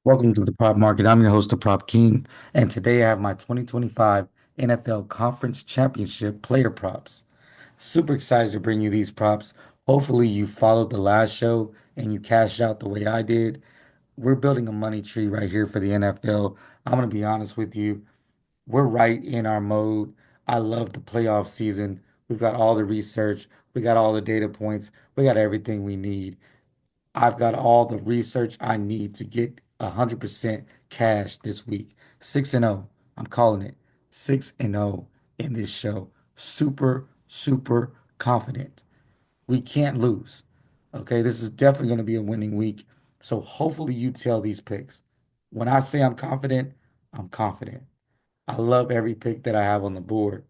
Welcome to the Prop Market. I'm your host, the Prop King, and today I have my 2025 NFL Conference Championship player props. Super excited to bring you these props. Hopefully, you followed the last show and you cashed out the way I did. We're building a money tree right here for the NFL. I'm going to be honest with you. We're right in our mode. I love the playoff season. We've got all the research, we got all the data points, we got everything we need. I've got all the research I need to get 100% cash this week. 6-0. I'm calling it 6-0 in this show. Super, super confident. We can't lose. Okay, this is definitely going to be a winning week. So hopefully you tell these picks. When I say I'm confident, I'm confident. I love every pick that I have on the board.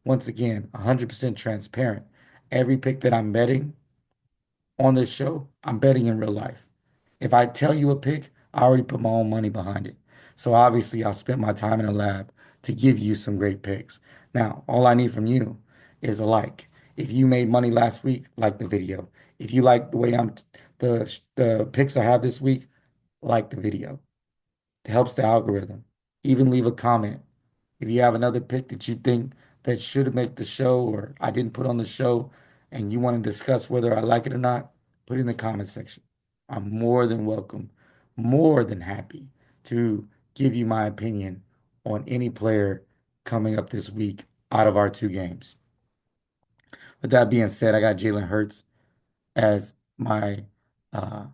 Once again, 100% transparent. Every pick that I'm betting on this show, I'm betting in real life. If I tell you a pick, I already put my own money behind it. So obviously, I spent my time in the lab to give you some great picks. Now, all I need from you is a like. If you made money last week, like the video. If you like the way the picks I have this week, like the video. It helps the algorithm. Even leave a comment. If you have another pick that you think that should make the show or I didn't put on the show and you want to discuss whether I like it or not, put it in the comment section. I'm more than welcome, more than happy to give you my opinion on any player coming up this week out of our two games. With that being said, I got Jalen Hurts as my uh,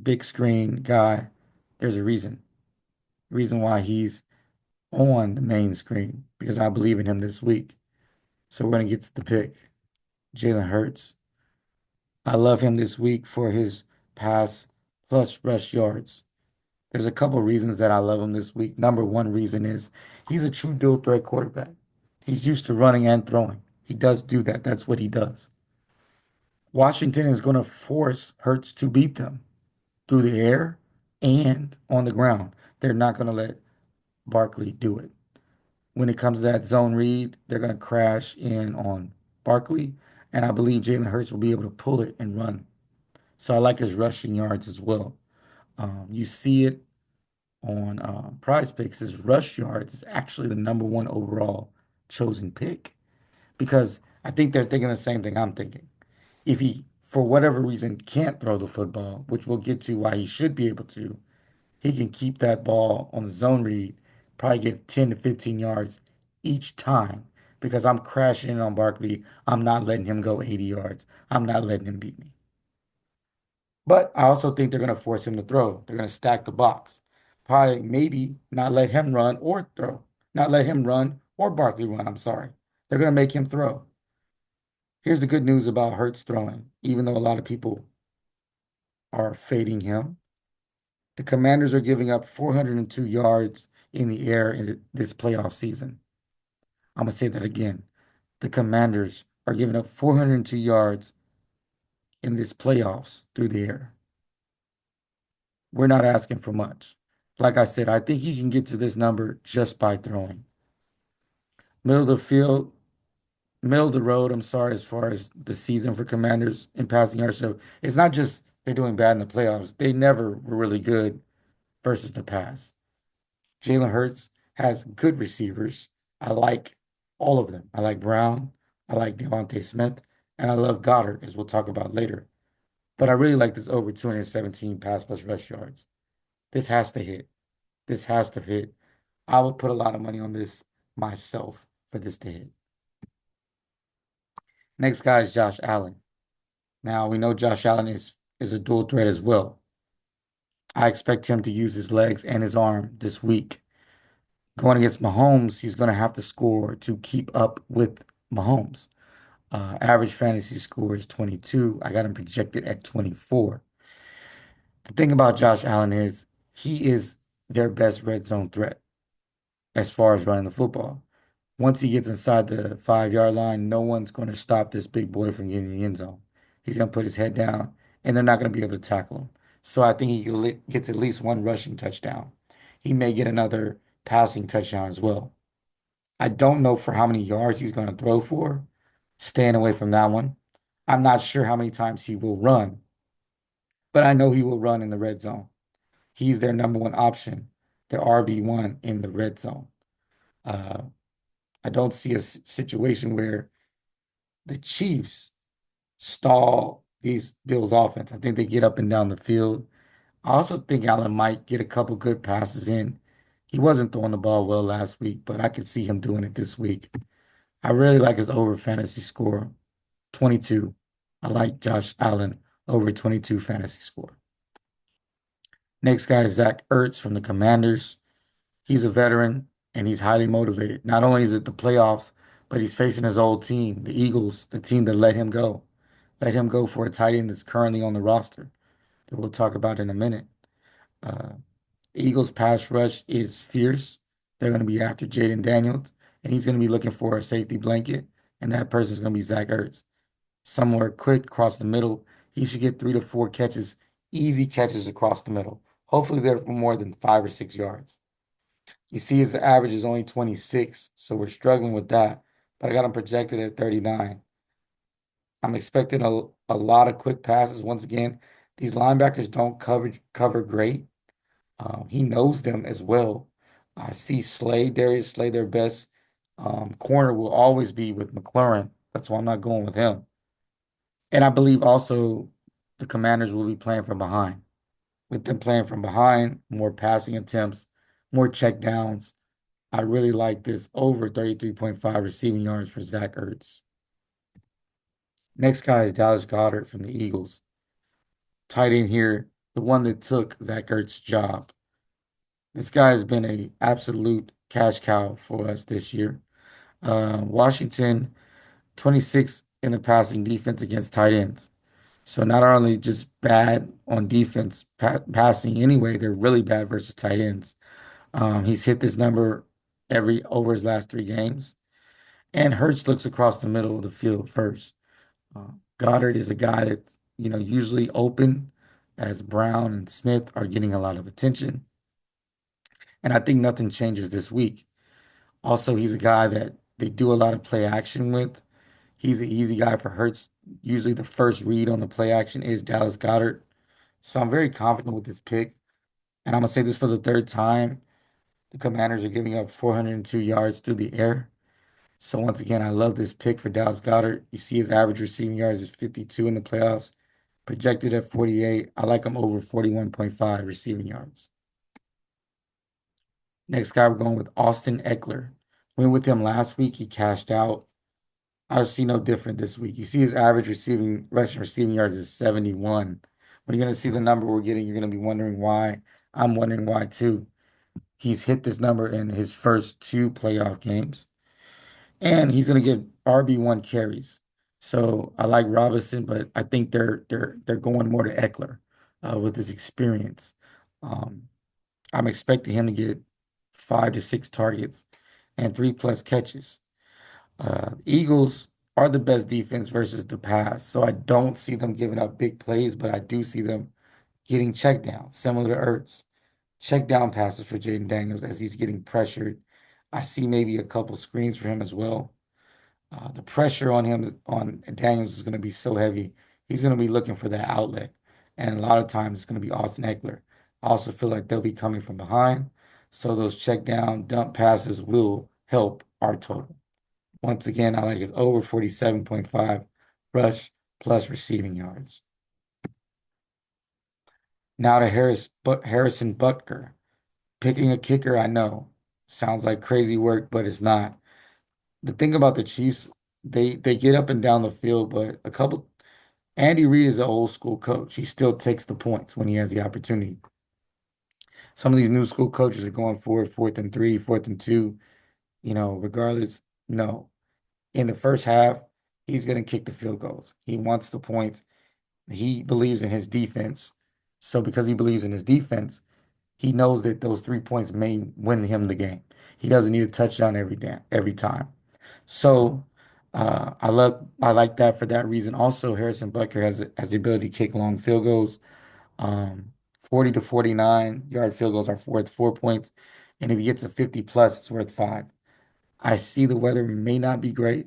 big screen guy. There's a reason why he's on the main screen because I believe in him this week. So we're going to get to the pick. Jalen Hurts. I love him this week for his pass plus rush yards. There's a couple reasons that I love him this week. Number one reason is he's a true dual threat quarterback. He's used to running and throwing. He does do that. That's what he does. Washington is going to force Hurts to beat them through the air and on the ground. They're not going to let Barkley do it. When it comes to that zone read, they're going to crash in on Barkley, and I believe Jalen Hurts will be able to pull it and run. So I like his rushing yards as well. You see it on Prize Picks. His rush yards is actually the number one overall chosen pick because I think they're thinking the same thing I'm thinking. If he, for whatever reason, can't throw the football, which we'll get to why he should be able to, he can keep that ball on the zone read, probably get 10 to 15 yards each time because I'm crashing in on Barkley. I'm not letting him go 80 yards. I'm not letting him beat me. But I also think they're going to force him to throw. They're going to stack the box. Probably maybe not let him run or throw. Not let him run or Barkley run. I'm sorry. They're going to make him throw. Here's the good news about Hurts throwing, even though a lot of people are fading him. The Commanders are giving up 402 yards in the air in this playoff season. I'm going to say that again. The Commanders are giving up 402 yards in this playoffs through the air. We're not asking for much. Like I said, I think he can get to this number just by throwing. Middle of the field, middle of the road, I'm sorry, as far as the season for Commanders in passing yards. So it's not just they're doing bad in the playoffs. They never were really good versus the pass. Jalen Hurts has good receivers. I like all of them. I like Brown. I like Devontae Smith. And I love Goddard, as we'll talk about later. But I really like this over 217 pass plus rush yards. This has to hit. This has to hit. I would put a lot of money on this myself for this to hit. Next guy is Josh Allen. Now we know Josh Allen is a dual threat as well. I expect him to use his legs and his arm this week. Going against Mahomes, he's going to have to score to keep up with Mahomes. Average fantasy score is 22. I got him projected at 24. The thing about Josh Allen is he is their best red zone threat as far as running the football. Once he gets inside the 5 yard line, no one's going to stop this big boy from getting in the end zone. He's going to put his head down, and they're not going to be able to tackle him. So I think gets at least one rushing touchdown. He may get another passing touchdown as well. I don't know for how many yards he's going to throw for, staying away from that one. I'm not sure how many times he will run, but I know he will run in the red zone. He's their number one option, their RB1 in the red zone. Uh, I don't see a situation where the Chiefs stall these Bills offense. I think they get up and down the field. I also think Allen might get a couple good passes in. He wasn't throwing the ball well last week, but I could see him doing it this week. I really like his over fantasy score, 22. I like Josh Allen over 22 fantasy score. Next guy is Zach Ertz from the Commanders. He's a veteran and he's highly motivated. Not only is it the playoffs, but he's facing his old team, the Eagles, the team that let him go. Let him go for a tight end that's currently on the roster that we'll talk about in a minute. Uh, Eagles pass rush is fierce. They're going to be after Jaden Daniels, and he's going to be looking for a safety blanket, and that person's going to be Zach Ertz. Somewhere quick across the middle. He should get 3 to 4 catches, easy catches across the middle. Hopefully, they're for more than 5 or 6 yards. You see, his average is only 26, so we're struggling with that. But I got him projected at 39. I'm expecting a lot of quick passes. Once again, these linebackers don't cover great. He knows them as well. I see Darius Slay, their best corner will always be with McLaurin. That's why I'm not going with him. And I believe also the Commanders will be playing from behind. With them playing from behind, more passing attempts, more check downs. I really like this over 33.5 receiving yards for Zach Ertz. Next guy is Dallas Goedert from the Eagles. Tight end here, the one that took Zach Ertz's job. This guy has been a absolute cash cow for us this year. Washington, 26 in the passing defense against tight ends. So not only just bad on defense passing anyway, they're really bad versus tight ends. He's hit this number every over his last 3 games. And Hurts looks across the middle of the field first. Goddard is a guy that's, usually open as Brown and Smith are getting a lot of attention. And I think nothing changes this week. Also, he's a guy that they do a lot of play action with. He's an easy guy for Hurts. Usually the first read on the play action is Dallas Goedert. So I'm very confident with this pick. And I'm going to say this for the third time. The Commanders are giving up 402 yards through the air. So once again, I love this pick for Dallas Goedert. You see his average receiving yards is 52 in the playoffs, projected at 48. I like him over 41.5 receiving yards. Next guy, we're going with Austin Eckler. Went with him last week. He cashed out. I see no different this week. You see his average rushing receiving yards is 71. When you're going to see the number we're getting, you're going to be wondering why. I'm wondering why too. He's hit this number in his first 2 playoff games, and he's going to get RB1 carries. So I like Robinson, but I think they're going more to Eckler with his experience. Um, I'm expecting him to get 5 to 6 targets and 3+ catches. Eagles are the best defense versus the pass, so I don't see them giving up big plays, but I do see them getting check downs, similar to Ertz. Check down passes for Jaden Daniels as he's getting pressured. I see maybe a couple screens for him as well. The pressure on him on Daniels is going to be so heavy. He's going to be looking for that outlet, and a lot of times it's going to be Austin Eckler. I also feel like they'll be coming from behind, so those check down dump passes will help our total. Once again, I like his over 47.5 rush plus receiving yards. Now to Harrison Butker. Picking a kicker, I know, sounds like crazy work, but it's not. The thing about the Chiefs, they get up and down the field, but Andy Reid is an old school coach. He still takes the points when he has the opportunity. Some of these new school coaches are going for it, 4th and 3, 4th and 2, regardless. No. In the first half, he's going to kick the field goals. He wants the points. He believes in his defense. So because he believes in his defense, he knows that those 3 points may win him the game. He doesn't need a touchdown every time. So I like that for that reason. Also, Harrison Butker has the ability to kick long field goals. 40 to 49 yard field goals are worth 4 points. And if he gets a 50 plus, it's worth 5. I see the weather may not be great,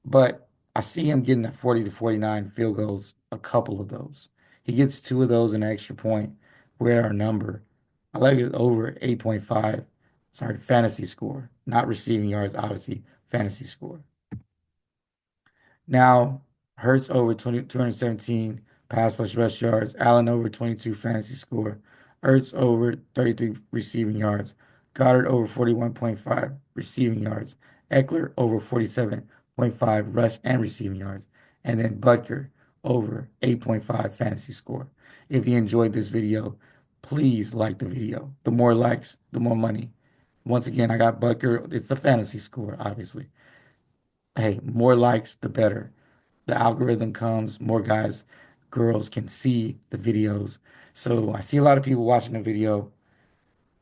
but I see him getting a 40 to 49 field goals, a couple of those. He gets 2 of those, an extra point. We're at our number. I like it over 8.5. Sorry, fantasy score, not receiving yards, obviously, fantasy score. Now, Hurts over 217 pass plus rush yards. Allen over 22 fantasy score. Ertz over 33 receiving yards. Goddard over 41.5 receiving yards. Eckler over 47.5 rush and receiving yards. And then Butker over 8.5 fantasy score. If you enjoyed this video, please like the video. The more likes, the more money. Once again, I got Butker. It's the fantasy score, obviously. Hey, more likes, the better. The algorithm comes, more guys, girls can see the videos. So I see a lot of people watching the video,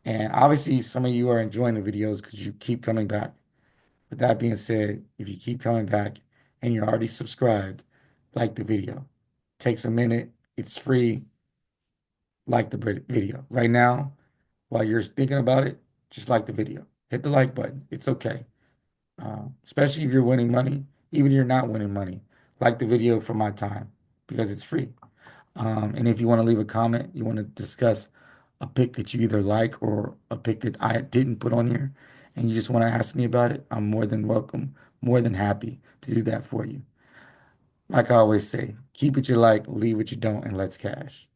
and obviously some of you are enjoying the videos because you keep coming back. With that being said, if you keep coming back and you're already subscribed, like the video. Takes a minute, it's free. Like the video. Right now, while you're thinking about it, just like the video. Hit the like button. It's okay. Especially if you're winning money, even if you're not winning money. Like the video for my time because it's free. And if you want to leave a comment, you want to discuss a pick that you either like or a pick that I didn't put on here, and you just want to ask me about it, I'm more than welcome, more than happy to do that for you. Like I always say, keep what you like, leave what you don't, and let's cash.